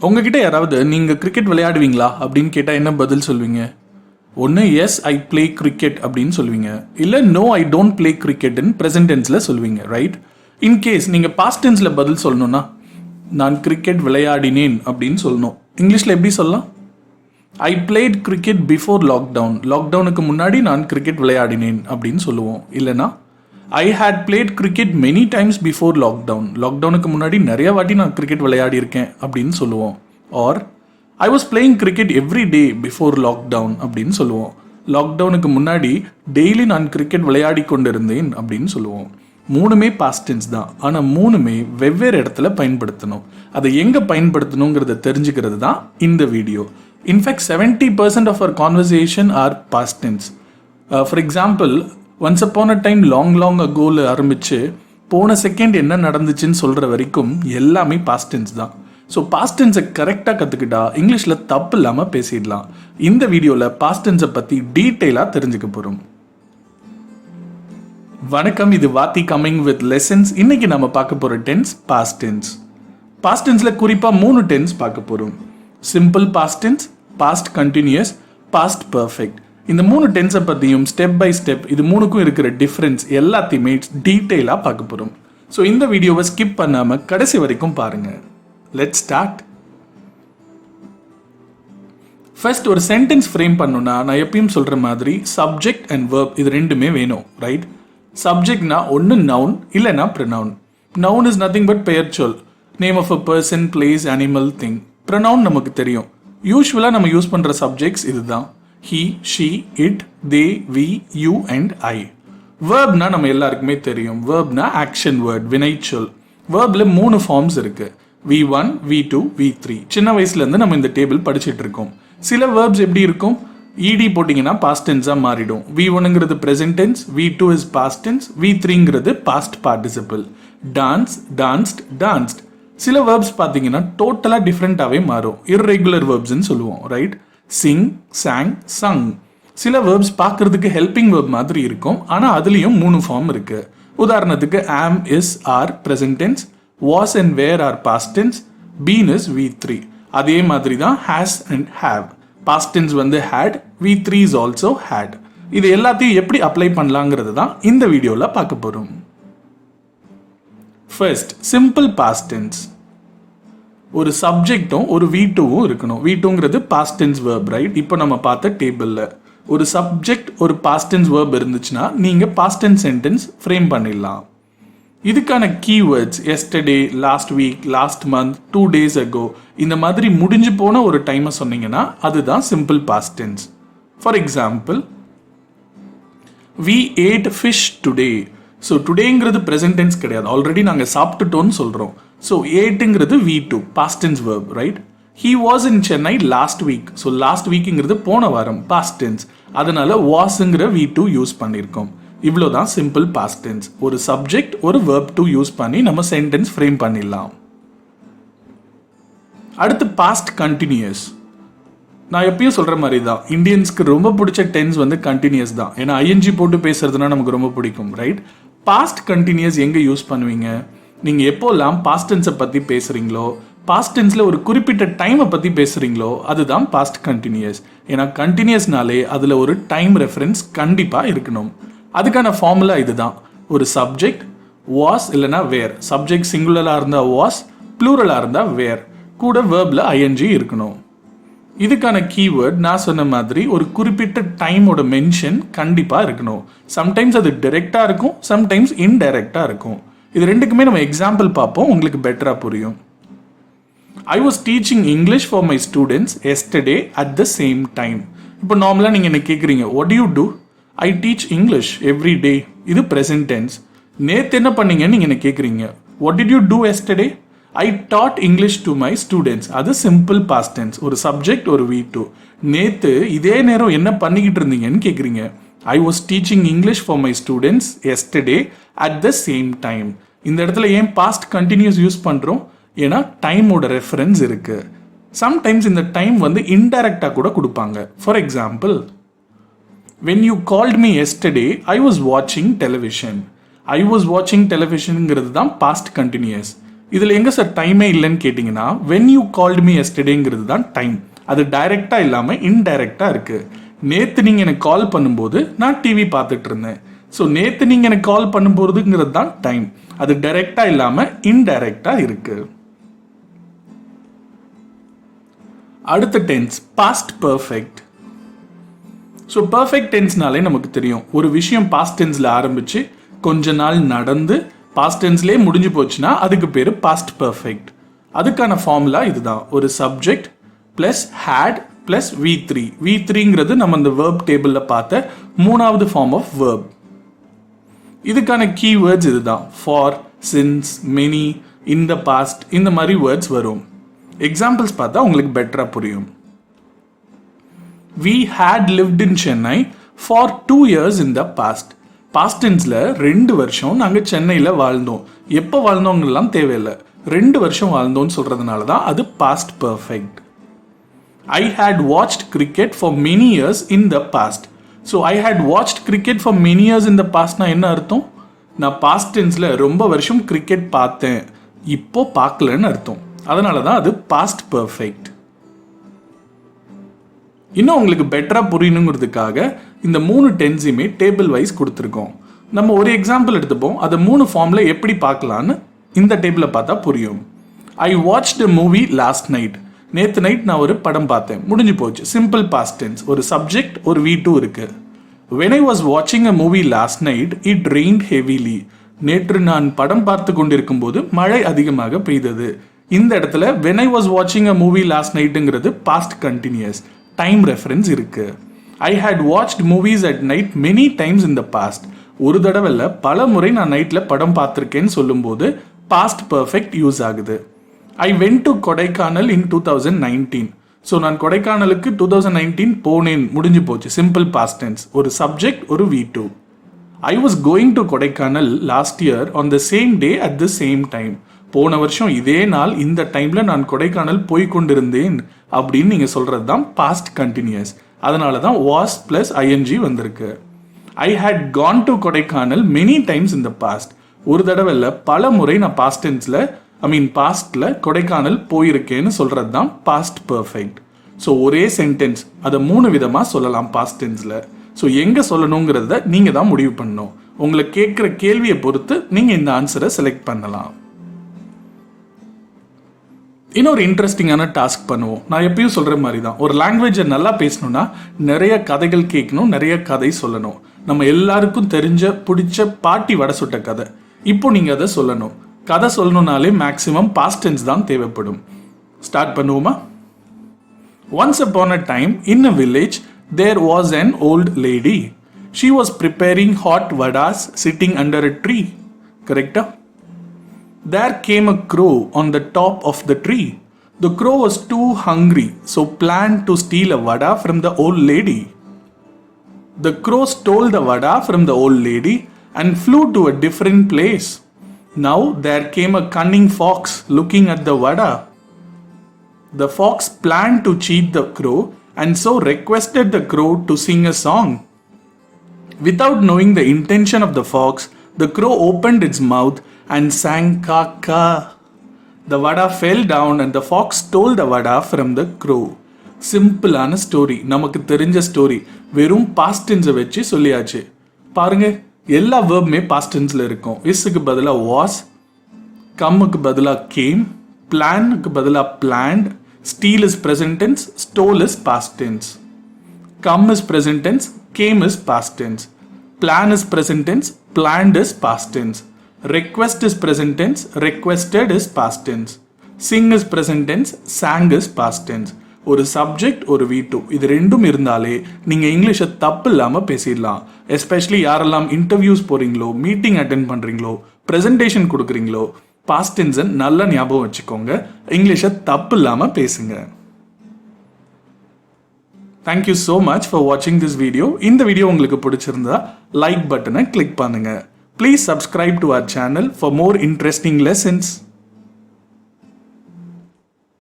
உங்ககிட்ட யாராவது நீங்கள் கிரிக்கெட் விளையாடுவீங்களா அப்படின்னு கேட்டால் என்ன பதில் சொல்வீங்க? ஒன்று எஸ் ஐ பிளே கிரிக்கெட் அப்படின்னு சொல்லுவீங்க, இல்லை நோ ஐ டோன்ட் பிளே கிரிக்கெட்னு ப்ரெசன்ட் டென்ஸில் சொல்வீங்க, ரைட்? இன்கேஸ் நீங்கள் பாஸ்ட் டென்ஸில் பதில் சொல்லணும்னா நான் கிரிக்கெட் விளையாடினேன் அப்படின்னு சொல்லணும். இங்கிலீஷில் எப்படி சொல்லலாம்? I played cricket before lockdown, லாக்டவுனுக்கு முன்னாடி நான் கிரிக்கெட் விளையாடினேன் அப்படின்னு சொல்லுவோம். இல்லைனா I had played cricket many times before lockdown, லாக்டவுனுக்கு முன்னாடி நிறைய வாட்டி நான் கிரிக்கெட் விளையாடி இருக்கேன் அப்படின்னு சொல்லுவோம். Or I was playing cricket every day before lockdown அப்படின்னு சொல்லுவோம். லாக்டவுனுக்கு முன்னாடி டெய்லி நான் கிரிக்கெட் விளையாடி கொண்டிருந்தேன் அப்படின்னு சொல்லுவோம். மூணுமே பாஸ்ட் டென்ஸ் தான், ஆனால் மூணுமே வெவ்வேறு இடத்துல பயன்படுத்தணும். அதை எங்கே பயன்படுத்தணுங்கிறத தெரிஞ்சுக்கிறது தான் இந்த video. In fact 70% of our conversation are past tense. For example, once upon a time long agoல ஆரம்பித்து போன செகண்ட் என்ன நடந்துச்சுன்னு சொல்கிற வரைக்கும் எல்லாமே பாஸ்ட் டென்ஸ் தான். ஸோ பாஸ்ட் டென்ஸை கரெக்டாக கற்றுக்கிட்டா இங்கிலீஷில் தப்பு இல்லாமல் பேசிடலாம். இந்த வீடியோவில் பாஸ்ட் டென்ஸை பற்றி டீட்டெயிலாக தெரிஞ்சுக்க போகிறோம். வணக்கம், இது வாத்தி கம்மிங் வித் லெசன்ஸ். இன்னைக்கு நம்ம பார்க்க போகிற டென்ஸ் பாஸ்ட் டென்ஸ். பாஸ்ட் டென்ஸில் குறிப்பாக 3 டென்ஸ் பார்க்க போகிறோம். Simple past tense, past continuous, past perfect. இந்த 3 டென்ஸை பற்றியும் ஸ்டெப் பை ஸ்டெப் இது மூணுக்கும் இருக்கிற டிஃப்ரென்ஸ் எல்லாத்தையுமே டீட்டெயிலாக பார்க்க போகிறோம். ஸோ இந்த வீடியோவை ஸ்கிப் பண்ணாமல் கடைசி வரைக்கும் பாருங்கள். Let's start. ஃபர்ஸ்ட் ஒரு சென்டென்ஸ் ஃப்ரேம் பண்ணணும்னா நான் எப்பயும் சொல்கிற மாதிரி சப்ஜெக்ட் அண்ட் வேர்ப் இது ரெண்டுமே வேணும், ரைட்? சப்ஜெக்ட்னா ஒன்று நவுன் இல்லைனா pronoun. Noun is nothing but பெயர் சொல், name of a person, place, animal, thing. Pronoun நமக்கு தெரியும். யூஸ்வலாக நம்ம யூஸ் பண்ணுற சப்ஜெக்ட்ஸ் இதுதான்: he, she, it, they, we, you and I. வேர்ப்னா நம்ம எல்லாருக்குமே தெரியும். வேர்ப்னா ஆக்ஷன் வேர்ட், வினைச்சொல். வேர்ப்ல 3 ஃபார்ம்ஸ் இருக்கு: V1, V2, V3. சின்ன வயசுலேருந்து நம்ம இந்த டேபிள் படிச்சுட்டு இருக்கோம். சில வேர்ப்ஸ் எப்படி இருக்கும்? ed போட்டிங்கன்னா பாஸ்ட் டென்ஸாக மாறிடும். V1ங்கிறது present tense, V2 is past tense, V3ங்கிறது past participle. Dance, danced, danced. சில வேர்ப்ஸ் பார்த்தீங்கன்னா டோட்டலாக டிஃப்ரெண்ட்டாகவே மாறும். இர்ரெகுலர் வேர்ப்ஸ்ன்னு சொல்லுவோம், ரைட்? சிங், சாங், சங். சில வேர்ப்ஸ் பார்க்கறதுக்கு ஹெல்பிங் வேர்ப் மாதிரி இருக்கும், ஆனால் அதுலேயும் 3 ஃபார்ம் இருக்கு. உதாரணத்துக்கு am, is, are present tense, was and were are past tense, been is V3. அதே மாதிரி தான் has and have. Past tense வந்து had, V3 is also had. இது எல்லாத்தையும் எப்படி அப்ளை பண்ணலாங்கிறது தான் இந்த வீடியோவில் பார்க்க போகிறோம். First, simple past tense. ஒரு சப்ஜெக்டும் ஒரு V2வும் இருக்கணும். V2ங்கிறது பாஸ்ட் டென்ஸ் வேர்ப், ரைட்? இப்போ நம்ம பார்த்த டேபிளில் ஒரு சப்ஜெக்ட் ஒரு பாஸ்ட் டென்ஸ் வேர்ப் இருந்துச்சுன்னா நீங்கள் பாஸ்ட் டென்ஸ் சென்டென்ஸ் ஃப்ரேம் பண்ணிடலாம். இதுக்கான keywords yesterday, last week, last month, 2 days ago, இந்த மாதிரி முடிஞ்சு போன ஒரு டைமை சொன்னீங்கன்னா அதுதான் simple past tense. For example, we ate fish today. So டுடேங்கிறது ப்ரெசன்ட் டென்ஸ் கிடையாது, ஆல்ரெடி நாங்கள் சாப்பிட்டுட்டோன்னு சொல்கிறோம். ஸோ ஏட்டுங்கிறது V2 past tense verb, right? He was in Chennai last week. So last வீக்குங்கிறது போன வாரம், பாஸ்ட் டென்ஸ். அதனால வாஸ்ங்கிற V2 யூஸ் பண்ணியிருக்கோம். இவ்வளோதான் சிம்பிள் பாஸ்ட் டென்ஸ். ஒரு சப்ஜெக்ட் ஒரு வேர்ப் 2 யூஸ் பண்ணி நம்ம சென்டென்ஸ் ஃப்ரேம் பண்ணிடலாம். அடுத்து பாஸ்ட் கண்டினியூஸ். நான் எப்பயும் சொல்கிற மாதிரி தான், இந்தியன்ஸ்க்கு ரொம்ப பிடிச்ச டென்ஸ் வந்து கண்டினியூஸ் தான். ஏன்னா ஐஎன்ஜி போட்டு பேசுறதுனா நமக்கு ரொம்ப பிடிக்கும், ரைட்? பாஸ்ட் கண்டினியூஸ் எங்கே யூஸ் பண்ணுவீங்க? நீங்கள் எப்போல்லாம் பாஸ்ட் டென்ஸை பற்றி பேசுகிறீங்களோ, பாஸ்ட் டென்ஸில் ஒரு குறிப்பிட்ட டைமை பற்றி பேசுகிறீங்களோ அதுதான் பாஸ்ட் கண்டினியூஸ். ஏன்னா கண்டினியூஸ்னாலே அதில் ஒரு டைம் ரெஃபரன்ஸ் கண்டிப்பாக இருக்கணும். அதுக்கான ஃபார்முலா இதுதான்: ஒரு சப்ஜெக்ட் வாஸ் இல்லைனா வேர். சப்ஜெக்ட் சிங்குலராக இருந்தால் வாஸ், ப்ளூரலாக இருந்தால் வேர், கூட வேர்பில் ஐஎன்ஜி இருக்கணும். இதுக்கான கீவேர்ட் நான் சொன்ன மாதிரி ஒரு குறிப்பிட்ட டைமோட மென்ஷன் கண்டிப்பாக இருக்கணும். சம்டைம்ஸ் அது டைரெக்டாக இருக்கும், சம்டைம்ஸ் இன்டைரக்டாக இருக்கும். இது ரெண்டுக்குமே நம்ம எக்ஸாம்பிள் பார்ப்போம், உங்களுக்கு பெட்டராக புரியும். I was teaching English for my students yesterday at the same time. இப்போ நார்மலாக நீங்கள் என்ன கேட்குறீங்க, what you do? I teach English every day. இது ப்ரெசன்ட் டென்ஸ். நேற்று என்ன பண்ணீங்கன்னு நீங்கள் என்ன கேட்குறீங்க, what did you do yesterday? I taught English to my students. அது சிம்பிள் பாஸ்ட் டென்ஸ். ஒரு சப்ஜெக்ட் ஒரு V2. நேற்று இதே நேரம் என்ன பண்ணிக்கிட்டு இருந்தீங்கன்னு கேட்குறீங்க. I was teaching English for my students yesterday at the same time. இந்த இடத்துல ஏன் பாஸ்ட் கண்டினியூஸ் யூஸ் பண்ணுறோம்? ஏன்னா டைமோட ரெஃபரன்ஸ் இருக்கு. சம்டைம்ஸ் இந்த டைம் வந்து இன்டைரக்டாக கூட கொடுப்பாங்க. For example, when you called me yesterday, I was watching television. I was watching televisionங்கிறது தான் பாஸ்ட் கண்டினியூஸ். இதில் எங்கே சார் டைமே இல்லைன்னு கேட்டிங்கன்னா when you called me yesterdayங்கிறது தான் டைம். அது டைரெக்டாக இல்லாமல் இன்டைரக்டாக இருக்குது. நேற்று நீங்கள் எனக்கு கால் பண்ணும்போது நான் டிவி பார்த்துட்டு இருந்தேன். ஸோ நேற்று நீங்கள் எனக்கு கால் பண்ணும்போதுங்கிறது தான் டைம். அது டைரெக்டாக இல்லாமல் இன்டைரக்டாக இருக்குது. அடுத்த tense past perfect. So perfect டென்ஸ்னாலே நமக்கு தெரியும் ஒரு விஷயம் பாஸ்ட் டென்ஸில் ஆரம்பித்து கொஞ்ச நாள் நடந்து பாஸ்ட் டென்ஸ்லேயே முடிஞ்சு போச்சுன்னா அதுக்கு பேர் பாஸ்ட் பர்ஃபெக்ட். அதுக்கான ஃபார்முலா இதுதான். ஒரு subject plus had plus V3. V3ங்கிறது நம்ம இந்த வேர்ப் டேபிளில் பார்த்த மூணாவது ஃபார்ம் ஆஃப் வேர்ப். இதுக்கான கீவேர்ட்ஸ் இதுதான். For, since, many, in the past, இந்த மாதிரி வேர்ட்ஸ் வரும். எக்ஸாம்பிள்ஸ் பார்த்தா உங்களுக்கு பெட்டராக புரியும். We had lived in Chennai for 2 years in the past. Past டென்ஸில் 2 வருஷம் நாங்கள் சென்னையில் வாழ்ந்தோம். எப்போ வாழ்ந்தோங்கலாம் தேவையில்லை, 2 வருஷம் வாழ்ந்தோம்னு சொல்கிறதுனால தான் அது past perfect. I had watched cricket for many years in the past. So I had watched cricket for many years in the pastனா என்ன அர்த்தம்? நான் பாஸ்ட் டென்ஸில் ரொம்ப வருஷம் கிரிக்கெட் பார்த்தேன், இப்போ பார்க்கலன்னு அர்த்தம். அதனால தான் அது பாஸ்ட் பர்ஃபெக்ட். இன்னும் உங்களுக்கு பெட்டராக புரியணுங்கிறதுக்காக இந்த 3 டென்ஸையுமே டேபிள் வைஸ் கொடுத்துருக்கோம். நம்ம ஒரு எக்ஸாம்பிள் எடுத்துப்போம், அதை 3 ஃபார்மில் எப்படி பார்க்கலான்னு இந்த டேபிளில் பார்த்தா புரியும். I watched a movie last night. நேற்று நைட் நான் ஒரு படம் பார்த்தேன், முடிஞ்சு போச்சு. Simple past tense. ஒரு சப்ஜெக்ட் ஒரு V2 இருக்கு. when I was watching a movie last night it rained heavily. நேற்று நான் படம் பார்த்து கொண்டிருக்கும் போது மழை அதிகமாக பெய்தது. இந்த இடத்துல when I was watching a movie last nightங்கிறது பாஸ்ட் கண்டினியூஸ், டைம் ரெஃபரன்ஸ் இருக்கு. I had watched movies at night many times in the past. ஒரு தடவை இல்லை, பல முறை நான் நைட்டில் படம் பார்த்துருக்கேன்னு சொல்லும்போது பாஸ்ட் பர்ஃபெக்ட் யூஸ் ஆகுது. I went to Kodaikanal in 2019. So நான் கொடைக்கானலுக்கு 2019 போனேன், முடிஞ்சு போச்சு. Simple past tense. ஒரு சப்ஜெக்ட் ஒரு V2. I was going to Kodaikanal last year on the same day at the same time. போன வருஷம் இதே நாள் இந்த டைமில் நான் கொடைக்கானல் போய் கொண்டிருந்தேன் அப்படின்னு நீங்கள் சொல்கிறது தான் பாஸ்ட் கண்டினியூஸ். அதனால தான் வாஸ் ப்ளஸ் ING வந்திருக்கு. I had gone to Kodaikanal many times in the past. ஒரு தடவை இல்லை, பல முறை நான் பாஸ்ட் டென்ஸில் பாஸ்டில் கொடைக்கானல் போயிருக்கேன்னு சொல்கிறது தான் பாஸ்ட் பர்ஃபெக்ட். ஸோ ஒரே சென்டென்ஸ் அதை 3 விதமாக சொல்லலாம் பாஸ்ட் டென்ஸில். ஸோ எங்கே சொல்லணுங்கிறத நீங்கள் தான் முடிவு பண்ணணும். உங்களை கேட்குற கேள்வியை பொறுத்து நீங்கள் இந்த ஆன்சரை செலக்ட் பண்ணலாம். இன்னொரு இன்ட்ரெஸ்டிங்கான டாஸ்க் பண்ணுவோம். நான் எப்பயும் சொல்கிற மாதிரி தான், ஒரு லாங்குவேஜை நல்லா பேசணும்னா நிறைய கதைகள் கேட்கணும், நிறைய கதை சொல்லணும். நம்ம எல்லாருக்கும் தெரிஞ்ச பிடிச்ச பாட்டி வடை சுட்ட கதை இப்போ நீங்கள் அதை சொல்லணும். கதை சொல்லணும்னாலே மேக்ஸிமம் பாஸ்ட் டென்ஸ் தான் தேவைப்படும். ஸ்டார்ட் பண்ணுவோமா? Once upon a time in a village there was an old lady. She was preparing hot vadas sitting under a tree. கரெக்டா? There came a crow on the top of the tree. The crow was too hungry, so planned to steal a vada from the old lady. The crow stole the vada from the old lady and flew to a different place. Now there came a cunning fox looking at the vada. The fox planned to cheat the crow and so requested the crow to sing a song. Without knowing the intention of the fox, the crow opened its mouth and sang "Kaka." The vada fell down and the fox stole the vada from the crow. சிம்பிளான story, நமக்கு தெரிஞ்ச story. வெறும் past டென்ஸை வச்சு சொல்லியாச்சு. பாருங்க, எல்லா வேர்புமே past டென்ஸில் இருக்கும். இஸ்ஸுக்கு பதிலாக வாஸ், கம்முக்கு பதிலாக கேம், பிளானுக்கு பதிலாக planned, steal is present tense, stole is past tense. Come is present tense, came is past tense. Plan is present tense, planned is past tense. Request is present tense, requested is past tense. Sing is present tense, sang is past tense. ஒரு subject ஒரு V2 இது ரெண்டும் இருந்தாலே நீங்கள் இங்கிலீஷை தப்பு இல்லாமல் பேசிடலாம். எஸ்பெஷலி யாரெல்லாம் இன்டர்வியூஸ் போகிறீங்களோ, மீட்டிங் அட்டென்ட் பண்ணுறீங்களோ, ப்ரெசன்டேஷன் கொடுக்குறீங்களோ, பாஸ்ட் டென்ஸை நல்லா ஞாபகம் வச்சுக்கோங்க. இங்கிலீஷை தப்பு இல்லாமல் பேசுங்க. தேங்க்யூ ஸோ மச் ஃபார் வாட்சிங் திஸ் வீடியோ. இந்த வீடியோ உங்களுக்கு பிடிச்சிருந்தா லைக் பட்டனை கிளிக் பண்ணுங்கள். Please subscribe to our channel for more interesting lessons.